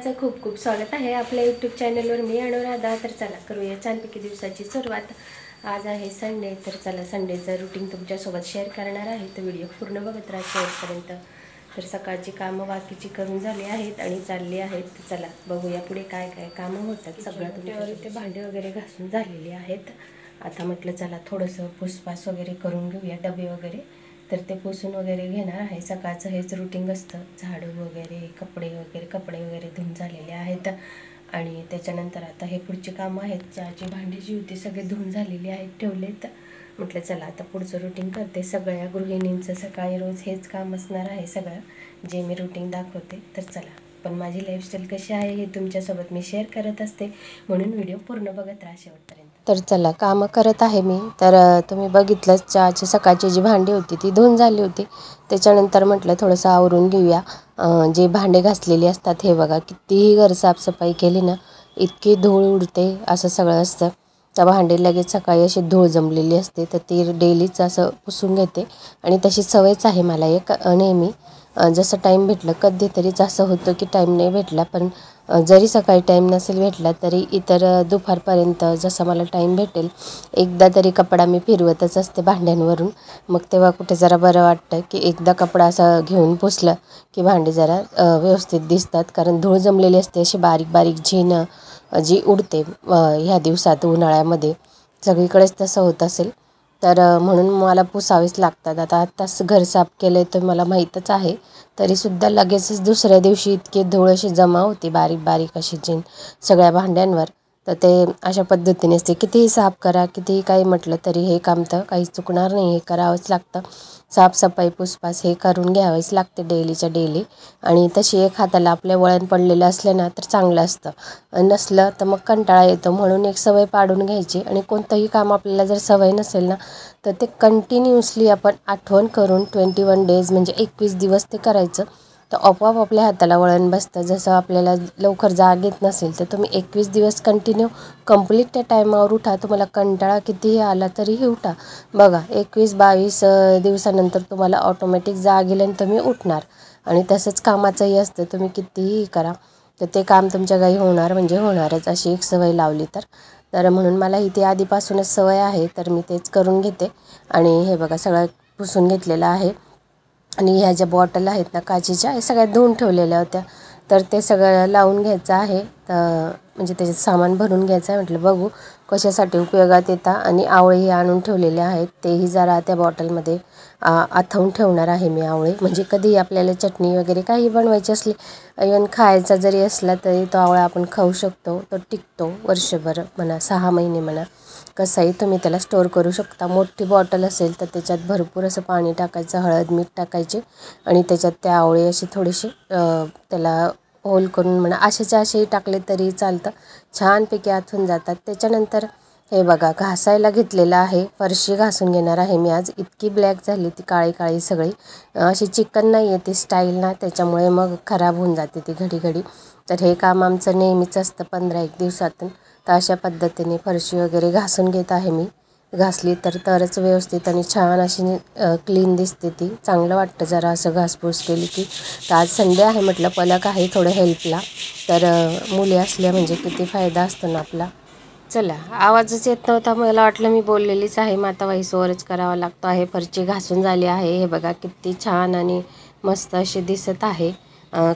सगळ्यांचं खूप खूप स्वागत आहे आपल्या यूट्यूब चॅनलवर. मी अनुराधा. तर चला करूया छानपैकी दिवसाची सुरुवात. आज आहे संडे, तर चला संडेचं रुटीन तुमच्यासोबत शेअर करणार आहे. तर व्हिडिओ पूर्ण बघत राहा शेवटपर्यंत. तर सकाळची कामं बाकीची करून झाली आहेत आणि चालली आहेत. तर चला बघूया पुढे काय काय कामं होतात. सगळं तुमच्यावर ते भांडे वगैरे घासून झालेले आहेत. आता म्हटलं चला थोडंसं पुसपास वगैरे करून घेऊया, डबे वगैरे. तर ते पुसून वगैरे घेणार आहे. सकाळचं हेच रुटीन असतं, झाडू वगैरे, कपडे वगैरे धुवून झालेले आहेत. आणि त्याच्यानंतर आता हे पुढची कामं आहेत. चहाची भांडी जी होती सगळे धुवून झालेली आहेत, ठेवलेत. म्हटलं चला आता पुढचं रुटीन करते. सगळ्या गृहिणींचं सकाळी रोज हेच काम असणार आहे सगळं, जे मी रुटीन दाखवते. तर चला, पण माझी लाईफस्टाईल कशी आहे हे तुमच्यासोबत मी शेअर करत असते, म्हणून व्हिडिओ पूर्ण बघत राहा शेवटपर्यंत. तर चला कामं करत आहे मी. तर तुम्ही बघितलं चहाची सकाळची जी भांडी होती ती धुवून झाली होती. त्याच्यानंतर म्हटलं थोडंसं आवरून घेऊया. जे भांडे घासलेले असतात, हे बघा कितीही घर साफसफाई केली ना इतकी धूळ उडते, असं सगळं असतं. त्या भांडे लगेच सकाळी अशी धूळ जमलेली असते, तर ती डेलीच असं पुसून घेते. आणि तशी सवयच आहे मला एक नेहमी. जसं टाईम भेटलं, कधीतरीच असं होतं की टाईम नाही भेटला, पण जरी सकाळी टाईम नसेल भेटला तरी इतर दुपारपर्यंत जसं मला टाईम भेटेल एकदा तरी कपडा मी फिरवतच असते भांड्यांवरून. मग तेव्हा कुठे जरा बरं वाटतं की एकदा कपडा असा घेऊन पुसलं की भांडी जरा व्यवस्थित दिसतात. कारण धूळ जमलेली असते, अशी बारीक बारीक झीण जी उडते ह्या दिवसात, उन्हाळ्यामध्ये सगळीकडेच तसं होत असेल. तर म्हणून मला पुसावेच लागतात. आताच घर साफ केलं तर मला माहीतच आहे, तरीसुद्धा लगेचच दुसऱ्या दिवशी इतकी धूळ अशी जमा होती, बारीक बारीक अशी जीन सगळ्या भांड्यांवर. तर ते अशा पद्धतीने असते. कितीही साफ करा, कितीही काही म्हटलं तरी हे काम तर काही चुकणार नाही, हे करावंच लागतं. साफसफाई पुसपास हे करून घ्यावेच लागते डेलीच्या डेली. आणि तशी एक हाताला आपल्या वळण पडलेलं असलं ना तर चांगलं असतं, नसलं तर मग कंटाळा येतो. म्हणून एक सवय पाडून घ्यायची. आणि कोणतंही काम आपल्याला जर सवय नसेल ना तर ते कंटिन्युअसली आपण आठवण करून 21 डेज म्हणजे 21 दिवस ते करायचं, तर आपोआप आपल्या हाताला वळण बसतं. जसं आपल्याला लवकर जाग येत नसेल तर तुम्ही 21 दिवस कंटिन्यू कंप्लीट त्या टायमावर उठा. तुम्हाला कंटाळा कितीही आला तरीही उठा. बघा 21-22 दिवसानंतर तुम्हाला ऑटोमॅटिक जाग येईल आणि तुम्ही उठणार. आणि तसंच कामाचंही असतं, तुम्ही कितीही करा तर ते काम तुमच्या काही होणार म्हणजे होणारच, अशी एक सवय लावली तर म्हणून मला इथे आधीपासूनच सवय आहे, तर मी तेच करून घेते. आणि हे बघा सगळं पुसून घेतलेलं आहे. आणि ह्या ज्या बॉटल आहेत ना काचेच्या, हे सगळ्या धुवून ठेवलेल्या होत्या, तर ते सगळं लावून घ्यायचं आहे. तर म्हणजे त्याच्यात सामान भरून घ्यायचं आहे. म्हटलं बघू कशासाठी उपयोगात येतात. आणि आवळेही आणून ठेवलेले आहेत, तेही जरा त्या बॉटलमध्ये आथवून ठेवणार आहे मी. आवळे म्हणजे कधीही आपल्याला चटणी वगैरे काही बनवायची असली, इवन खायचा जरी असला तरी तो आवळा आपण खाऊ शकतो. तो टिकतो वर्षभर म्हणा, 6 महिने म्हणा, कसंही तुम्ही त्याला स्टोअर करू शकता. मोठी बॉटल असेल तर त्याच्यात भरपूर असं पाणी टाकायचं, हळद मीठ टाकायचे आणि त्याच्यात त्या आवळे असे थोडेसे त्याला होल करून म्हणा असेही टाकले तरी चालतं, छानपैकी आथून जातात. त्याच्यानंतर हे बघा घासायला घेतलेलं आहे. फरशी घासून घेणार आहे मी आज. इतकी ब्लॅक झाली ती, काळी काळी सगळी, अशी चिकन नाही आहे ती स्टाईल ना, त्याच्यामुळे मग खराब होऊन जाते ती घडी घडी. तर हे काम आमचं नेहमीच असतं 15-1 दिवसातून. तर अशा पद्धतीने फरशी वगैरे घासून घेत आहे मी. घासली तरच व्यवस्थित आणि छान अशी क्लीन दिसते ती, चांगलं वाटतं जरा असं घासपूस केली की. तर आज संडे आहे म्हटलं, पलक आहे थोडं हेल्पला, तर मुली असल्या म्हणजे किती फायदा असतो ना आपला. चला आवाजच येत नव्हता, मला वाटलं मी बोललेलीच आहे, मग आता व्हॉइस ओव्हरच करावा लागतो आहे. फरची घासून झाली आहे. हे बघा किती छान आणि मस्त अशी दिसत आहे.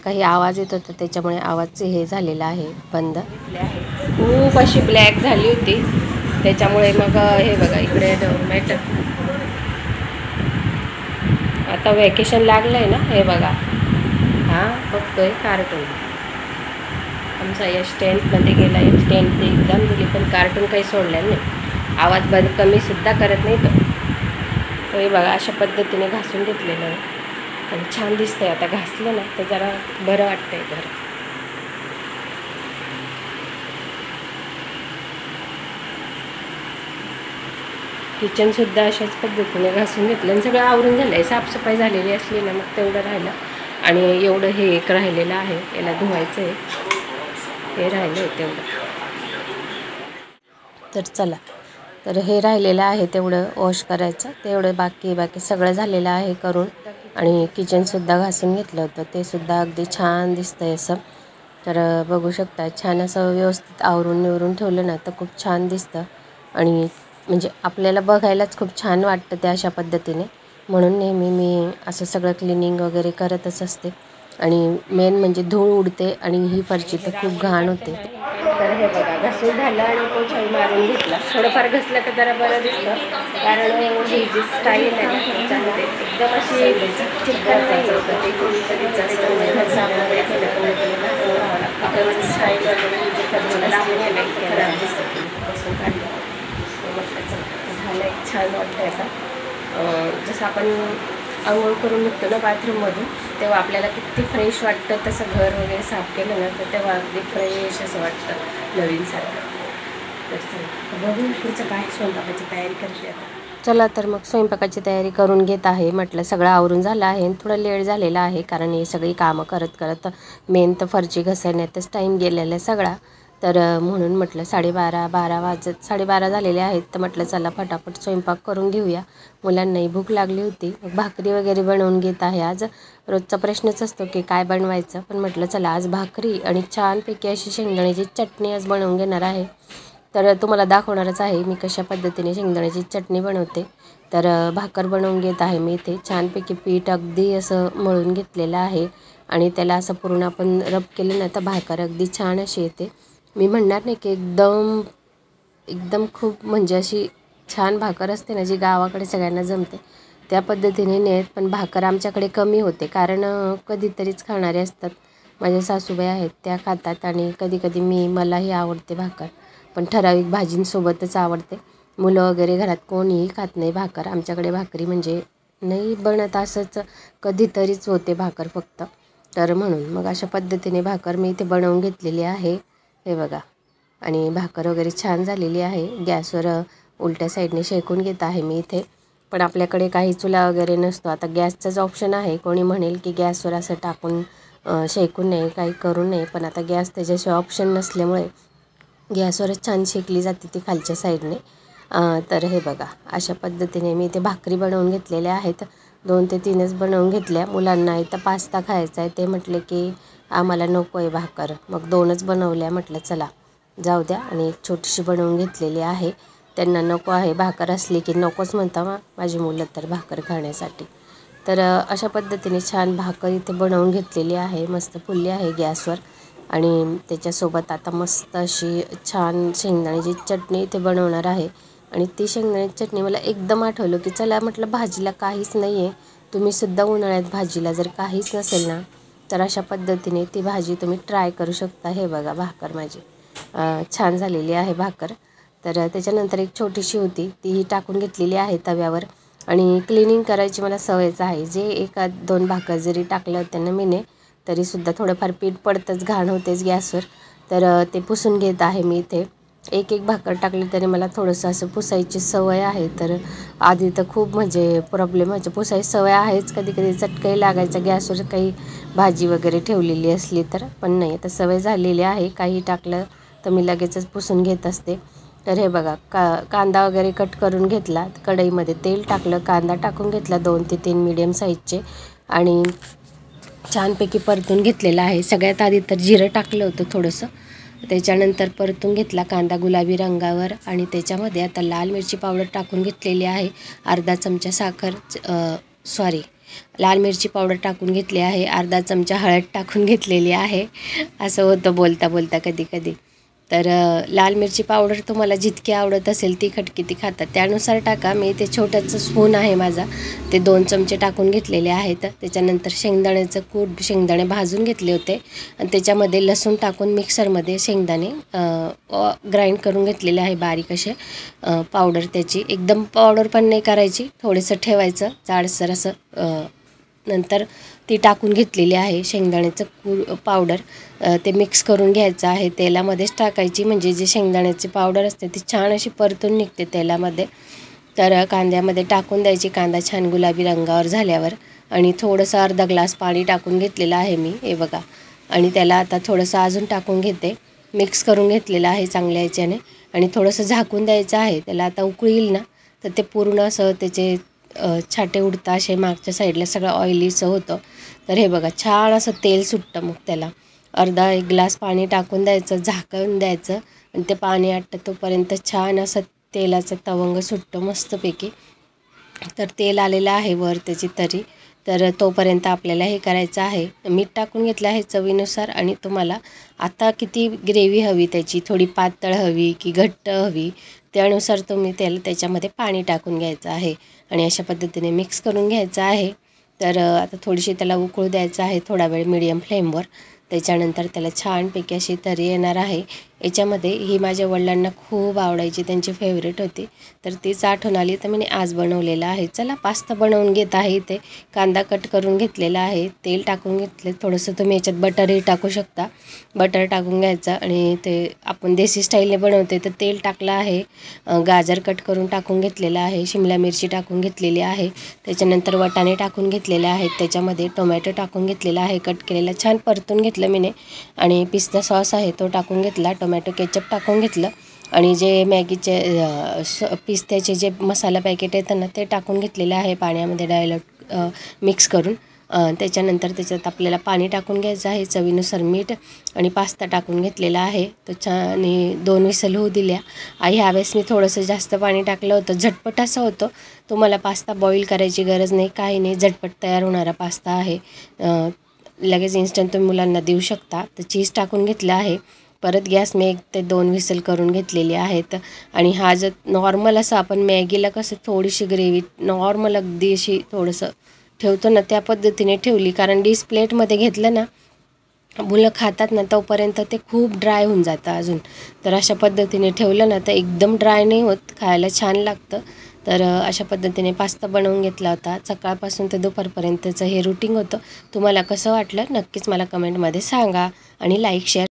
काही आवाज येत होता त्याच्यामुळे आवाजचे हे झालेला आहे बंद. खूप अशी ब्लॅक झाली होती त्याच्यामुळे मग हे बघा इकडे डोरमॅट. आता वॅकेशन लागलं आहे ना, हे बघा हां बघतोय कार्टून. आमचा यश 10th गेला आहे, 10th एक्झाम दिली पण कार्टून काही सोडलं नाही. आवाज बंद कमीसुद्धा करत नाही तो. हे बघा अशा पद्धतीने घासून घेतलेलं आहे आणि छान दिसतंय. आता घासलं ना तर जरा बरं वाटतंय घर. किचनसुद्धा अशाच पद्धतीने घासून घेतलं आणि सगळं आवरून झालं आहे. साफसफाई झालेली असली ना मग तेवढं राहिलं. आणि एवढं हे एक राहिलेलं आहे, याला धुवायचं आहे, हे राहिलं आहे तेवढं. तर चला, तर हे राहिलेलं आहे तेवढं वॉश करायचं, तेवढं बाकी सगळं झालेलं आहे करून. आणि किचनसुद्धा घासून घेतलं होतं, ते सुद्धा अगदी छान दिसतंय असं. तर बघू शकता छान असं व्यवस्थित आवरून निवरून ठेवलं ना तर खूप छान दिसतं आणि म्हणजे आपल्याला बघायलाच खूप छान वाटतं ते अशा पद्धतीने. म्हणून नेहमी मी असं सगळं क्लिनिंग वगैरे करतच असते. आणि मेन म्हणजे धूळ उडते आणि ही फरची तर खूप घाण होते. तर हे बघा घसून झालं आणि पोछाही मारून घेतला. थोडंफार घसलं तर जरा बरं दिसतं, कारण ही जी स्टाईल आहे ना फरच्यामध्ये एकदम अशी चिकन नाही होतं ते त्याच्यामुळे घरचा वगैरे स्टाईल वगैरे जे फरचीला दाखवून खराब दिसतं बसून काढलं झालं एक छान वाटतं आता. जसं आपण आंघोळ करून निघतो ना बाथरूममधून तेव्हा आपल्याला किती फ्रेश वाटतं, तसं घर वगैरे साफ केलं ना तर तेव्हा अगदी फ्रेश असं वाटतं नवीनसारखं. तर बघू तुमचं काय स्वयंपाकाची तयारी करते आता. चला तर मग स्वयंपाकाची तयारी करून घेत आहे. म्हटलं सगळं आवरून झालं आहे आणि थोडं लेट झालेलं आहे, कारण हे सगळी कामं करत करत मेन तर फरची घसरण्यातच टाईम गेलेला आहे सगळा. तर म्हणून म्हटलं 12:30 झालेले आहेत. तर म्हटलं चला फटाफट स्वयंपाक करून घेऊया. मुलांनाही भूक लागली होती. भाकरी वगैरे बनवून घेत आहे. आज रोजचा प्रश्नच असतो की काय बनवायचं, पण म्हटलं चला आज भाकरी आणि छानपैकी अशी शेंगदाण्याची चटणी आज बनवून घेणार आहे. तर तुम्हाला दाखवणारच आहे मी कशा पद्धतीने शेंगदाण्याची चटणी बनवते. तर भाकर बनवून घेत आहे मी इथे. छानपैकी पीठ अगदी असं मळून घेतलेलं आहे आणि त्याला असं पूर्ण आपण रब केलं ना तर भाकर अगदी छान अशी येते. मी म्हणणार नाही की एकदम एकदम खूप म्हणजे अशी छान भाकर असते ना जी गावाकडे सगळ्यांना जमते त्या पद्धतीने नेत, पण भाकर आमच्याकडे कमी होते, कारण कधीतरीच खाणारे असतात. माझ्या सासूबाई आहेत त्या खातात आणि कधी मलाही आवडते भाकर, पण ठराविक भाजींसोबतच आवडते. मुलं वगैरे घरात कोणीही खात नाही भाकर. आमच्याकडे भाकरी म्हणजे नाही बनत, असंच कधीतरीच होते भाकर फक्त. तर म्हणून मग अशा पद्धतीने भाकर मी इथे बनवून घेतलेली आहे. हे बघा, आणि भाकर वगैरे छान झालेली आहे. गॅसवर उलट्या साईडने शेकून घेत आहे मी इथे. पण आपल्याकडे काही चुला वगैरे नसतो. आता गॅसचाच ऑप्शन आहे. कोणी म्हणेल की गॅसवर असं टाकून शेकून नये, काही करू नये, पण आता गॅस त्याच्याशिवाय ऑप्शन नसल्यामुळे गॅसवरच छान शेकली जाते ती खालच्या साईडने. तर हे बघा अशा पद्धतीने मी इथे भाकरी बनवून घेतलेल्या आहेत. 2 ते 3च बनवून घेतल्या. मुलांना इथं पास्ता खायचा आहे, ते म्हटले की आम्हाला नको आहे भाकर, मग 2च बनवल्या. म्हटलं चला जाऊ द्या, आणि एक छोटीशी बनवून घेतलेली आहे. त्यांना नको आहे भाकर असली की नकोच म्हणता माझी मुलं तर भाकर खाण्यासाठी. तर अशा पद्धतीने छान भाकर इथे बनवून घेतलेली आहे. मस्त फुलली आहे गॅसवर. आणि त्याच्यासोबत आता मस्त अशी छान शेंगदाण्याची चटणी इथे बनवणार आहे. आणि ती शेंगदाण्याची चटणी मला एकदम आठवलं की चला म्हटलं भाजीला काहीच नाही आहे, तुम्हीसुद्धा उन्हाळ्यात भाजीला जर काहीच नसेल ना तर अशा पद्धतीने ती भाजी तुम्ही ट्राय करू शकता. हे बघा भाकर माझी छान झालेली आहे भाकर. तर त्याच्यानंतर एक छोटीशी होती तीही टाकून घेतलेली आहे तव्यावर. आणि क्लिनिंग करायची मला सवयच आहे. जे 1-2 भाकर जरी टाकलं त्यांना मीने तरीसुद्धा थोडंफार पीठ पडतंच, घाण होतेच गॅसवर. तर ते पुसून घेत आहे मी इथे. एक भाकर टाकली तरी मला थोडंसं असं पुसायची सवय आहे. तर आधी तर खूप म्हणजे प्रॉब्लेम व्हायचे. पुसायची सवय आहेच, कधी चटकाही लागायचा गॅसवर काही भाजी वगैरे ठेवलेली असली तर. पण नाही, आता सवय झालेली आहे. काही टाकलं तर मी लगेचच पुसून घेत असते. तर हे बघा कांदा वगैरे कट करून घेतला. कढईमध्ये तेल टाकलं, कांदा टाकून घेतला 2 ते 3 मीडियम साईजचे, आणि छानपैकी परतून घेतलेला आहे. सगळ्यात आधी तर जिरं टाकलं होतं थोडंसं, त्याच्यानंतर परतून घेतला कांदा गुलाबी रंगावर. आणि त्याच्यामध्ये आता लाल मिरची पावडर टाकून घेतलेली आहे. अर्धा चमचा लाल मिरची पावडर टाकून घेतली आहे. अर्धा चमचा हळद टाकून घेतलेली आहे. असं होतं बोलता कधी. तर लाल मिरची पावडर तुम्हाला जितकी आवडत असेल तिखट किती खाता त्यानुसार टाका. मी ते छोटंसं स्पून आहे माझा, ते 2 चमचे टाकून घेतलेले आहेत. त्याच्यानंतर शेंगदाण्याचं कूट, शेंगदाणे भाजून घेतले होते आणि त्याच्यामध्ये लसूण टाकून मिक्सरमध्ये शेंगदाणे ग्राइंड करून घेतलेले आहे बारीक असे पावडर. त्याची एकदम पावडर पण नाही करायची, थोडंसं ठेवायचं जाडसर असं. नंतर ती टाकून घेतलेली आहे शेंगदाण्याचं पावडर. ते मिक्स करून घ्यायचं आहे, तेलामध्येच टाकायची, म्हणजे जे शेंगदाण्याची पावडर असते ती छान अशी परतून निघते तेलामध्ये. तर कांद्यामध्ये टाकून द्यायची. कांदा छान गुलाबी रंगावर झाल्यावर, आणि थोडंसं अर्धा ग्लास पाणी टाकून घेतलेलं आहे मी, हे बघा. आणि त्याला आता थोडंसं अजून टाकून घेते. मिक्स करून घेतलेलं आहे चांगल्या ह्याच्याने, आणि थोडंसं झाकून द्यायचं आहे. त्याला आता उकळी येईल ना तर ते पूर्ण असं त्याचे छाटे उडता असे मागच्या साईडला सगळं ऑइलीचं होतं. तर हे बघा छान असं तेल सुटतं मग त्याला. अर्धा एक ग्लास पाणी टाकून द्यायचं, झाकून द्यायचं आणि ते पाणी आटतं तोपर्यंत छान असं तेलाचं तवंग सुटतं मस्तपैकी. तर तेल आलेलं आहे वर त्याची तरी. तर तोपर्यंत आपल्याला हे करायचं आहे, मीठ टाकून घेतलं आहे चवीनुसार. आणि तुम्हाला आता किती ग्रेव्ही हवी, त्याची थोडी पातळ हवी की घट्ट हवी, त्यानुसार तुम्ही त्याच्यामध्ये पाणी टाकून घ्यायचं आहे आणि अशा पद्धतीने मिक्स करून घ्यायचं आहे. तर आता थोडीशी त्याला उकळू द्यायचं आहे थोडा वेळ मीडियम फ्लेमवर. त्याच्यानंतर त्याला छानपैकी अशी तरी येणार आहे. याच्यामध्ये ही माझ्या वडिलांना खूप आवडायची, त्यांची फेवरेट होती. तर तीच आठवण आली तर मी आज बनवलेला आहे. चला पास्ता बनवून घेत आहे. इथे कांदा कट करून घेतलेला आहे, तेल टाकून घेतले, थोडंसं तुम्ही याच्यात बटरही टाकू शकता. बटर टाकून घ्यायचं आणि ते आपण देसी स्टाईलने बनवते तर तेल टाकलं आहे. गाजर कट करून टाकून घेतलेलं आहे, शिमला मिरची टाकून घेतलेली आहे, त्याच्यानंतर वाटाणे टाकून घेतलेले आहेत, त्याच्यामध्ये टोमॅटो टाकून घेतलेला आहे कट केलेला, छान परतून घेतलं मीने. आणि पिस्ता सॉस आहे तो टाकून घेतला, टोमॅटो केचप टाकून घेतलं आणि जे मॅगीचे पिस्त्याचे जे मसाला पॅकेट येतं ना ते टाकून घेतलेले आहे पाण्यामध्ये डायरेक्ट मिक्स करून. त्याच्यानंतर त्याच्यात आपल्याला पाणी टाकून घ्यायचं आहे, चवीनुसार मीठ आणि पास्ता टाकून घेतलेला आहे तो छान. आणि 2 विसल होऊ दिल्या. ह्यावेळेस मी थोडंसं जास्त पाणी टाकलं होतं, झटपट असं होतं. तुम्हाला पास्ता बॉईल करायची गरज नाही, काही नाही, झटपट तयार होणारा पास्ता आहे. लगेच इन्स्टंट तुम्ही मुलांना देऊ शकता. तर चीज टाकून घेतलं आहे. परत गॅस मी 1 ते 2 विसल करून घेतलेली आहेत. आणि हा जर नॉर्मल असं आपण मॅगीला कसं थोडीशी ग्रेव्ही नॉर्मल अगदी अशी थोडंसं ठेवतो ना त्या पद्धतीने ठेवली, कारण डिश प्लेटमध्ये घेतलं ना मुलं खातात ना तोपर्यंत ते खूप ड्राय होऊन जातं अजून. तर अशा पद्धतीने ठेवलं ना तर एकदम ड्राय नाही होत, खायला छान लागतं. तर अशा पद्धतीने पास्ता बनवून घेतला होता. सकाळपासून ते दुपारपर्यंतचं हे रुटीन होतं. तुम्हाला कसं वाटलं नक्कीच मला कमेंटमध्ये सांगा आणि लाईक शेअर